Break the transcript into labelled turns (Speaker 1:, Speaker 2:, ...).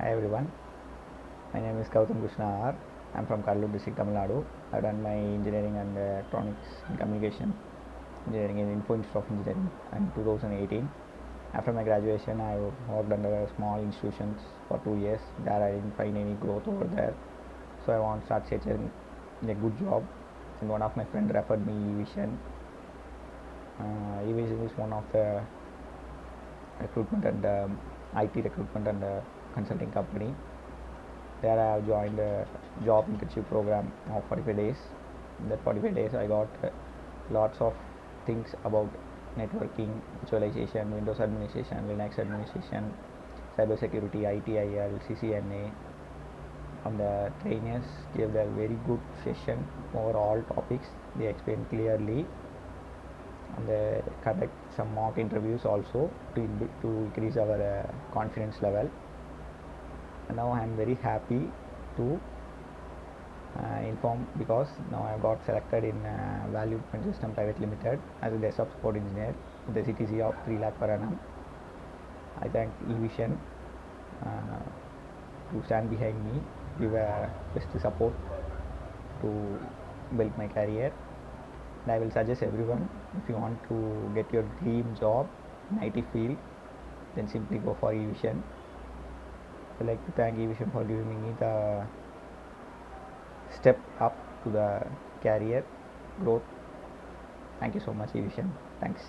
Speaker 1: Hi everyone, my name is Gowtham R. I'm from Kallur district, Tamil Nadu. I've done my engineering and electronics and communication engineering in Info Institute of Engineering in 2018. After my graduation, I worked under small institutions for 2 years. There I didn't find any growth over there, so I want to start searching a good job. And one of my friends referred me Evision. Evision is one of the recruitment and IT recruitment and consulting company. There I have joined a job internship program of 45 days. In that 45 days I got lots of things about networking, virtualization, Windows administration, Linux administration, cyber security, ITIL, CCNA. And the trainers gave their very good session over all topics. They explained clearly, and they conduct some mock interviews also to increase our confidence level. And now I am very happy to inform, because now I got selected in Value System Pvt Ltd as a desktop support engineer with a CTC of 3 lakh per annum. I thank Evision to stand behind me, give best support to build my career. And I will suggest everyone, if you want to get your dream job in IT field, then simply go for Evision. I would like to thank Evision for giving me the step up to the career growth. Thank you so much, Evision. Thanks.